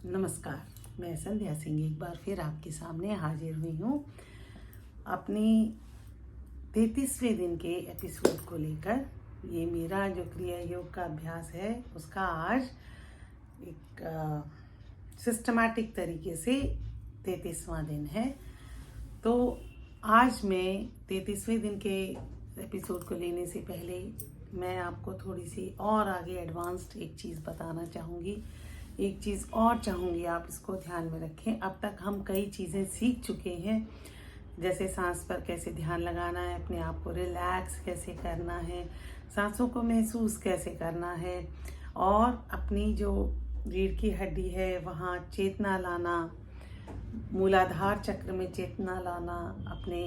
नमस्कार। मैं संध्या सिंह एक बार फिर आपके सामने हाजिर हुई हूँ अपनी 33वें दिन के एपिसोड को लेकर। ये मेरा जो क्रिया योग का अभ्यास है उसका आज एक सिस्टमैटिक तरीके से 33वां दिन है। तो आज मैं 33वें दिन के एपिसोड को लेने से पहले मैं आपको थोड़ी सी और आगे एडवांस्ड एक चीज़ बताना चाहूँगी। एक चीज़ और चाहूँगी आप इसको ध्यान में रखें। अब तक हम कई चीज़ें सीख चुके हैं, जैसे सांस पर कैसे ध्यान लगाना है, अपने आप को रिलैक्स कैसे करना है, सांसों को महसूस कैसे करना है, और अपनी जो रीढ़ की हड्डी है वहाँ चेतना लाना, मूलाधार चक्र में चेतना लाना, अपने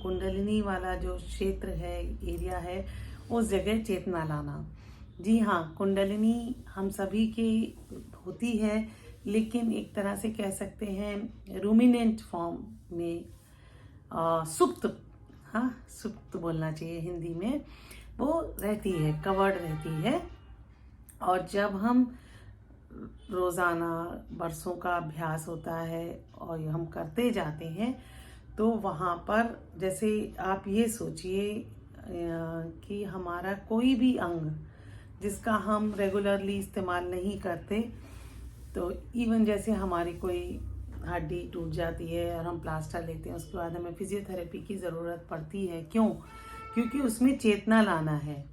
कुंडलिनी वाला जो क्षेत्र है, एरिया है, उस जगह चेतना लाना। जी हाँ, कुंडलिनी हम सभी की होती है, लेकिन एक तरह से कह सकते हैं रूमिनेंट फॉर्म में, सुप्त, हाँ सुप्त बोलना चाहिए हिंदी में, वो रहती है, कवर्ड रहती है। और जब हम रोज़ाना बरसों का अभ्यास होता है और हम करते जाते हैं तो वहाँ पर, जैसे आप ये सोचिए कि हमारा कोई भी अंग जिसका हम रेगुलरली इस्तेमाल नहीं करते, तो इवन जैसे हमारी कोई हड्डी टूट जाती है और हम प्लास्टर लेते हैं, उसके बाद हमें फिजियोथेरेपी की ज़रूरत पड़ती है। क्यों? क्योंकि उसमें चेतना लाना है।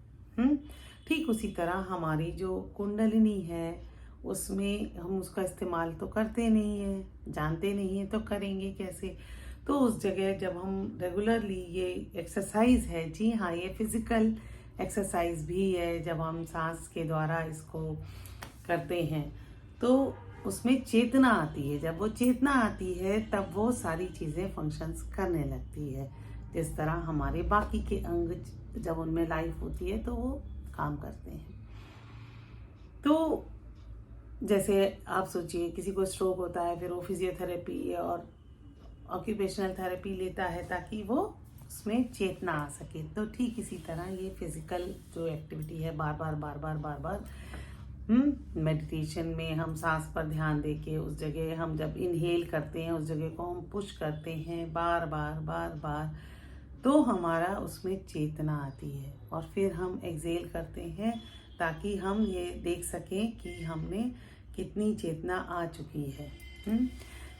ठीक उसी तरह हमारी जो कुंडलिनी है उसमें हम उसका इस्तेमाल तो करते नहीं हैं, जानते नहीं हैं, तो करेंगे कैसे? तो उस जगह जब हम रेगुलरली, ये एक्सरसाइज है, जी हाँ ये फिजिकल एक्सरसाइज भी है, जब हम सांस के द्वारा इसको करते हैं तो उसमें चेतना आती है। जब वो चेतना आती है तब वो सारी चीज़ें फंक्शंस करने लगती है। जिस तरह हमारे बाकी के अंग जब उनमें लाइफ होती है तो वो काम करते हैं। तो जैसे आप सोचिए किसी को स्ट्रोक होता है, फिर वो फिजियोथेरेपी और ऑक्यूपेशनल थेरेपी लेता है ताकि वो उसमें चेतना आ सके। तो ठीक इसी तरह ये फिजिकल जो एक्टिविटी है, बार बार मेडिटेशन में हम सांस पर ध्यान देके उस जगह हम जब इनहेल करते हैं उस जगह को हम पुश करते हैं बार बार, तो हमारा उसमें चेतना आती है। और फिर हम एक्सेल करते हैं ताकि हम ये देख सकें कि हमने कितनी चेतना आ चुकी है।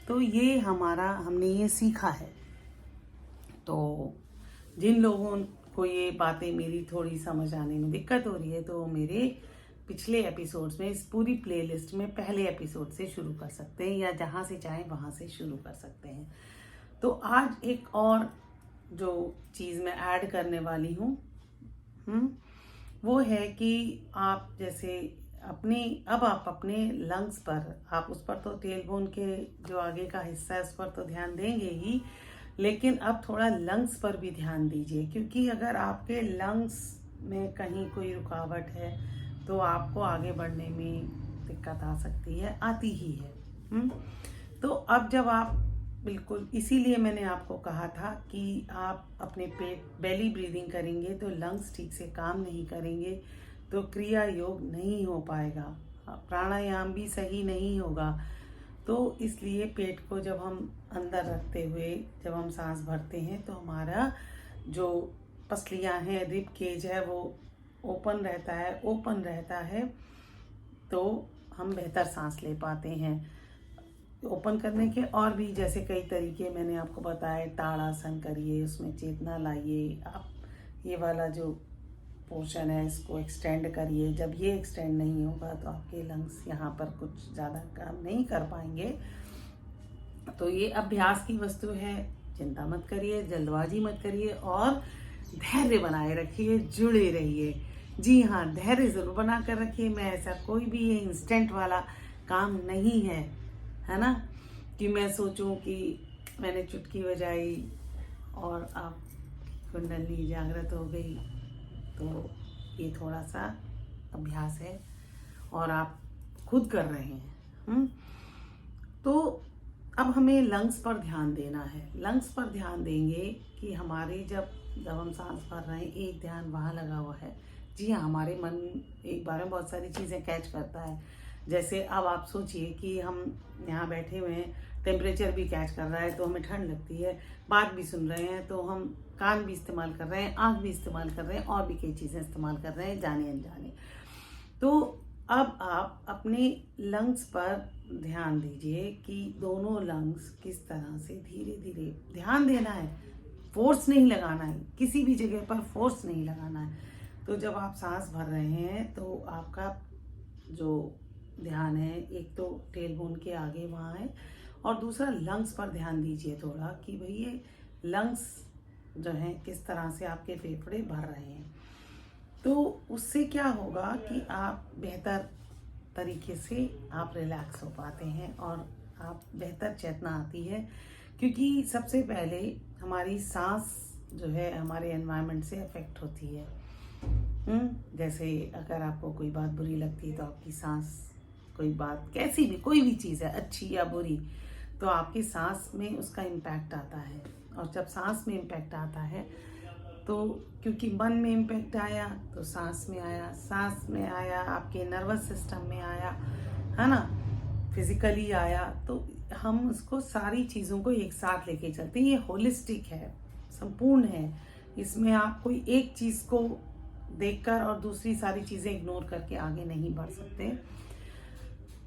तो ये हमने ये सीखा है। तो जिन लोगों को ये बातें मेरी थोड़ी समझ आने में दिक्कत हो रही है, तो मेरे पिछले एपिसोड्स में, इस पूरी प्लेलिस्ट में पहले एपिसोड से शुरू कर सकते हैं, या जहाँ से चाहें वहाँ से शुरू कर सकते हैं। तो आज एक और जो चीज़ मैं ऐड करने वाली हूँ वो है कि आप जैसे आप अपने लंग्स पर, आप उस पर तो टेलबोन के जो आगे का हिस्सा है उस पर तो ध्यान देंगे ही, लेकिन अब थोड़ा लंग्स पर भी ध्यान दीजिए। क्योंकि अगर आपके लंग्स में कहीं कोई रुकावट है तो आपको आगे बढ़ने में दिक्कत आ सकती है, आती ही है। तो अब जब आप बिल्कुल, इसीलिए मैंने आपको कहा था कि आप अपने पेट बेली ब्रीदिंग करेंगे तो लंग्स ठीक से काम नहीं करेंगे, तो क्रिया योग नहीं हो पाएगा, प्राणायाम भी सही नहीं होगा। तो इसलिए पेट को जब हम अंदर रखते हुए जब हम सांस भरते हैं तो हमारा जो पसलियां हैं, रिब केज है, वो ओपन रहता है, तो हम बेहतर सांस ले पाते हैं। ओपन करने के और भी जैसे कई तरीके मैंने आपको बताया, ताड़ासन करिए, उसमें चेतना लाइए, आप ये वाला जो पोर्शन है इसको एक्सटेंड करिए। जब ये एक्सटेंड नहीं होगा तो आपके लंग्स यहाँ पर कुछ ज़्यादा काम नहीं कर पाएंगे। तो ये अभ्यास की वस्तु है, चिंता मत करिए, जल्दबाजी मत करिए और धैर्य बनाए रखिए, जुड़े रहिए। जी हाँ, धैर्य ज़रूर बना कर रखिए। मैं ऐसा कोई भी ये इंस्टेंट वाला काम नहीं है ना, कि मैं सोचूं कि मैंने चुटकी बजाई और आप कुंडली जागृत हो गई। तो ये थोड़ा सा अभ्यास है और आप खुद कर रहे हैं। तो अब हमें लंग्स पर ध्यान देना है। लंग्स पर ध्यान देंगे कि हमारे जब हम सांस भर रहे हैं, एक ध्यान वहाँ लगा हुआ है। जी हाँ, हमारे मन एक बार में बहुत सारी चीज़ें कैच करता है, जैसे अब आप सोचिए कि हम यहाँ बैठे हुए हैं, टेम्परेचर भी कैच कर रहा है तो हमें ठंड लगती है, बात भी सुन रहे हैं तो हम कान भी इस्तेमाल कर रहे हैं, आँख भी इस्तेमाल कर रहे हैं, और भी कई चीज़ें इस्तेमाल कर रहे हैं जाने अनजाने। तो अब आप अपने लंग्स पर ध्यान दीजिए कि दोनों लंग्स किस तरह से धीरे धीरे, ध्यान देना है, फोर्स नहीं लगाना है, किसी भी जगह पर फोर्स नहीं लगाना है। तो जब आप सांस भर रहे हैं तो आपका जो ध्यान है, एक तो टेल बोन के आगे वहाँ है, और दूसरा लंग्स पर ध्यान दीजिए थोड़ा कि भाई ये लंग्स जो हैं किस तरह से आपके फेफड़े भर रहे हैं। तो उससे क्या होगा कि आप बेहतर तरीके से आप रिलैक्स हो पाते हैं और आप बेहतर चेतना आती है, क्योंकि सबसे पहले हमारी सांस जो है हमारे एनवायरनमेंट से अफेक्ट होती है। जैसे अगर आपको कोई बात बुरी लगती है तो आपकी सांस, कोई बात कैसी भी, कोई भी चीज़ है अच्छी या बुरी, तो आपकी सांस में उसका इम्पैक्ट आता है। और जब सांस में इम्पैक्ट आता है तो क्योंकि मन में इम्पैक्ट आया तो सांस में आया, सांस में आया आपके नर्वस सिस्टम में आया, है ना, फिजिकली आया। तो हम उसको सारी चीज़ों को एक साथ लेके चलते हैं। ये होलिस्टिक है, संपूर्ण है। इसमें आप कोई एक चीज़ को देखकर और दूसरी सारी चीज़ें इग्नोर करके आगे नहीं बढ़ सकते।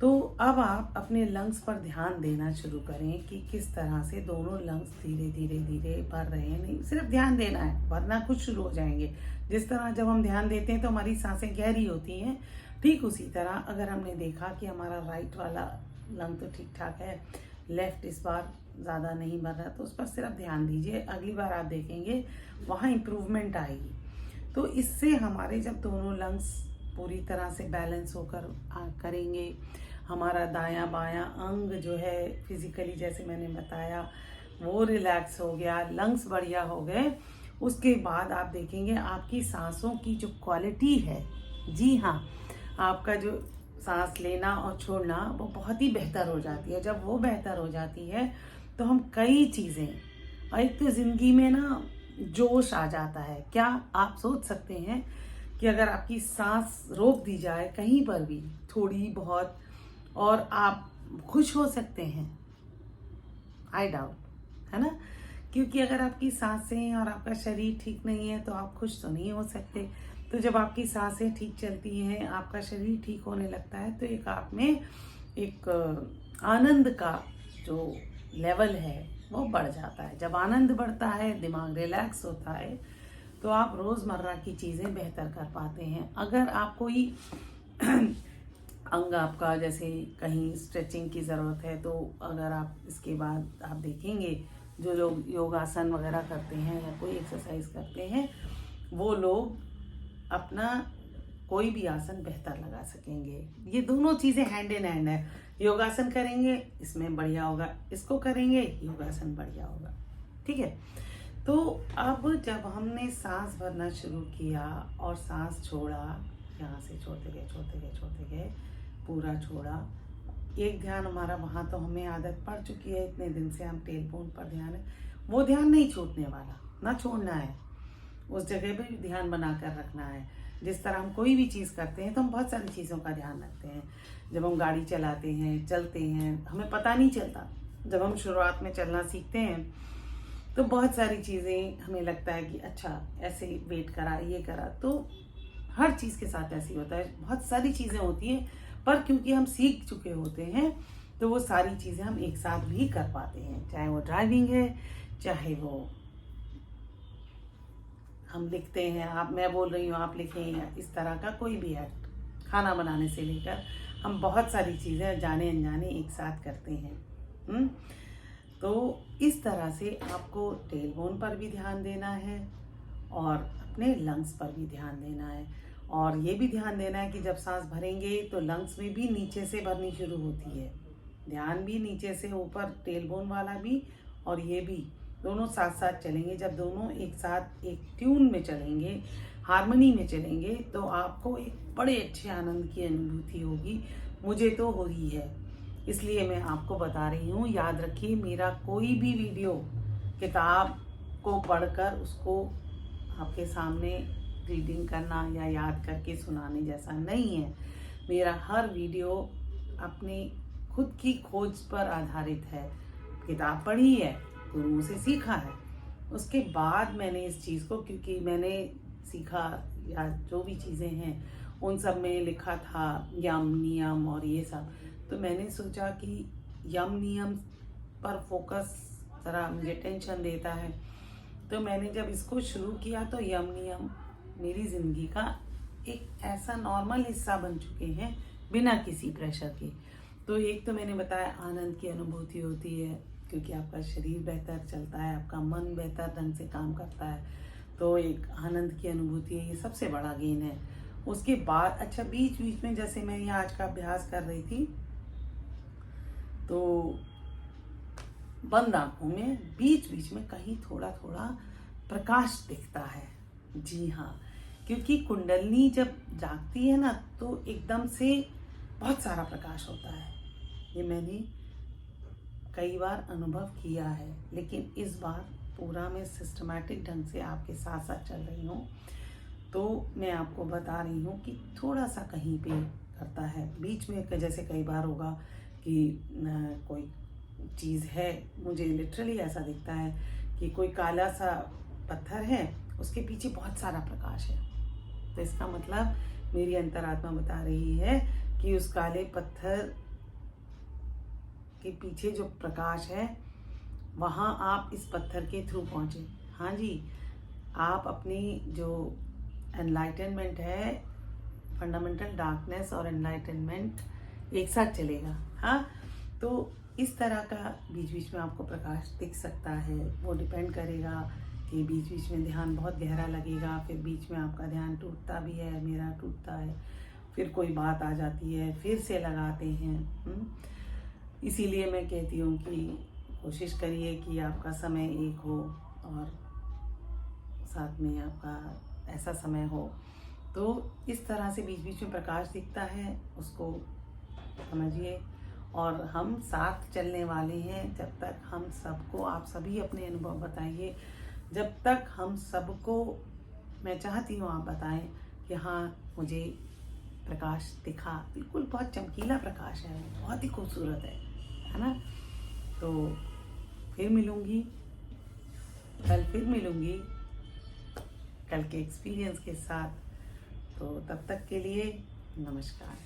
तो अब आप अपने लंग्स पर ध्यान देना शुरू करें कि किस तरह से दोनों लंग्स धीरे धीरे धीरे भर रहे हैं। नहीं, सिर्फ ध्यान देना है, भरना खुद शुरू हो जाएंगे। जिस तरह जब हम ध्यान देते हैं तो हमारी सांसें गहरी होती हैं, ठीक उसी तरह अगर हमने देखा कि हमारा राइट वाला लंग तो ठीक ठाक है, लेफ्ट इस बार ज़्यादा नहीं भर रहा, तो उस पर सिर्फ ध्यान दीजिए। अगली बार आप देखेंगे वहाँ इम्प्रूवमेंट आएगी। तो इससे हमारे जब दोनों लंग्स पूरी तरह से बैलेंस होकर करेंगे, हमारा दायां बायां अंग जो है फिजिकली, जैसे मैंने बताया, वो रिलैक्स हो गया, लंग्स बढ़िया हो गए, उसके बाद आप देखेंगे आपकी सांसों की जो क्वालिटी है, जी हाँ, आपका जो सांस लेना और छोड़ना वो बहुत ही बेहतर हो जाती है। जब वो बेहतर हो जाती है तो हम कई चीज़ें, और एक तो ज़िंदगी में ना जोश आ जाता है। क्या आप सोच सकते हैं कि अगर आपकी सांस रोक दी जाए कहीं पर भी थोड़ी बहुत, और आप खुश हो सकते हैं? आई डाउट, है ना, क्योंकि अगर आपकी सांसें और आपका शरीर ठीक नहीं है तो आप खुश तो नहीं हो सकते। तो जब आपकी सांसें ठीक चलती हैं, आपका शरीर ठीक होने लगता है, तो एक आप में एक आनंद का जो लेवल है वो बढ़ जाता है। जब आनंद बढ़ता है, दिमाग रिलैक्स होता है, तो आप रोज़मर्रा की चीज़ें बेहतर कर पाते हैं। अगर आप कोई अंग आपका जैसे कहीं स्ट्रेचिंग की ज़रूरत है, तो अगर आप इसके बाद आप देखेंगे जो लोग योगासन वगैरह करते हैं या कोई एक्सरसाइज करते हैं, वो लोग अपना कोई भी आसन बेहतर लगा सकेंगे। ये दोनों चीज़ें हैंड इन हैंड है। योगासन करेंगे इसमें बढ़िया होगा, इसको करेंगे योगासन बढ़िया होगा, ठीक है। तो अब जब हमने सांस भरना शुरू किया और सांस छोड़ा, यहाँ से छोड़ते गए छोड़ते गए छोड़ते गए, पूरा छोड़ा, एक ध्यान हमारा वहाँ तो हमें आदत पड़ चुकी है, इतने दिन से हम टेल बोन पर ध्यान है, वो ध्यान नहीं छूटने वाला, ना छोड़ना है, उस जगह पे भी ध्यान बना कर रखना है। जिस तरह हम कोई भी चीज़ करते हैं तो हम बहुत सारी चीज़ों का ध्यान रखते हैं। जब हम गाड़ी चलाते हैं, चलते हैं, हमें पता नहीं चलता। जब हम शुरुआत में चलना सीखते हैं तो बहुत सारी चीज़ें हमें लगता है कि अच्छा ऐसे वेट करा, ये करा, तो हर चीज़ के साथ ऐसे ही होता है। बहुत सारी चीज़ें होती हैं, पर क्योंकि हम सीख चुके होते हैं तो वो सारी चीज़ें हम एक साथ भी कर पाते हैं। चाहे वो ड्राइविंग है, चाहे वो हम लिखते हैं, आप, मैं बोल रही हूँ आप लिखें, या इस तरह का कोई भी एक्ट, खाना बनाने से लेकर हम बहुत सारी चीज़ें जाने अनजाने एक साथ करते हैं। तो इस तरह से आपको टेल बोन पर भी ध्यान देना है और अपने लंग्स पर भी ध्यान देना है। और ये भी ध्यान देना है कि जब सांस भरेंगे तो लंग्स में भी नीचे से भरनी शुरू होती है, ध्यान भी नीचे से ऊपर, टेल बोन वाला भी और ये भी, दोनों साथ साथ चलेंगे। जब दोनों एक साथ एक ट्यून में चलेंगे, हार्मनी में चलेंगे, तो आपको एक बड़े अच्छे आनंद की अनुभूति होगी। मुझे तो हो रही है, इसलिए मैं आपको बता रही हूँ। याद रखिए, मेरा कोई भी वीडियो किताब को पढ़कर उसको आपके सामने रीडिंग करना या याद करके सुनाने जैसा नहीं है। मेरा हर वीडियो अपनी खुद की खोज पर आधारित है। किताब पढ़ी है, गुरुओं से सीखा है, उसके बाद मैंने इस चीज़ को, क्योंकि मैंने सीखा या जो भी चीज़ें हैं उन सब में लिखा था यम नियम और ये सब, तो मैंने सोचा कि यम नियम पर फोकस ज़रा मुझे टेंशन देता है। तो मैंने जब इसको शुरू किया तो यम नियम मेरी ज़िंदगी का एक ऐसा नॉर्मल हिस्सा बन चुके हैं बिना किसी प्रेशर के। तो एक तो मैंने बताया आनंद की अनुभूति होती है, क्योंकि आपका शरीर बेहतर चलता है, आपका मन बेहतर ढंग से काम करता है, तो एक आनंद की अनुभूति है, ये सबसे बड़ा गेन है। उसके बाद अच्छा बीच बीच में जैसे मैं ये आज का अभ्यास कर रही थी तो बंद आंखों में बीच बीच में कहीं थोड़ा थोड़ा प्रकाश दिखता है। जी हाँ, क्योंकि कुंडलनी जब जागती है ना तो एकदम से बहुत सारा प्रकाश होता है। ये मैंने कई बार अनुभव किया है, लेकिन इस बार पूरा मैं सिस्टमैटिक ढंग से आपके साथ साथ चल रही हूँ, तो मैं आपको बता रही हूँ कि थोड़ा सा कहीं पे करता है बीच में। जैसे कई बार होगा कि कोई चीज़ है, मुझे लिटरली ऐसा दिखता है कि कोई काला सा पत्थर है, उसके पीछे बहुत सारा प्रकाश है, तो इसका मतलब मेरी अंतरात्मा बता रही है कि उस काले पत्थर के पीछे जो प्रकाश है वहाँ आप इस पत्थर के थ्रू पहुँचे। हाँ जी, आप अपनी जो एनलाइटनमेंट है, फंडामेंटल डार्कनेस और एनलाइटनमेंट एक साथ चलेगा। हाँ, तो इस तरह का बीच बीच में आपको प्रकाश दिख सकता है। वो डिपेंड करेगा कि बीच बीच में ध्यान बहुत गहरा लगेगा, फिर बीच में आपका ध्यान टूटता भी है, मेरा टूटता है, फिर कोई बात आ जाती है, फिर से लगाते हैं। इसीलिए मैं कहती हूँ कि कोशिश करिए कि आपका समय एक हो और साथ में आपका ऐसा समय हो, तो इस तरह से बीच बीच में प्रकाश दिखता है, उसको समझिए। और हम साथ चलने वाले हैं जब तक हम सबको, आप सभी अपने अनुभव बताइए, जब तक हम सबको, मैं चाहती हूँ आप बताएं कि हाँ मुझे प्रकाश दिखा, बिल्कुल बहुत चमकीला प्रकाश है, बहुत ही खूबसूरत है ना। तो फिर मिलूँगी, कल फिर मिलूँगी कल के एक्सपीरियंस के साथ। तो तब तक के लिए नमस्कार।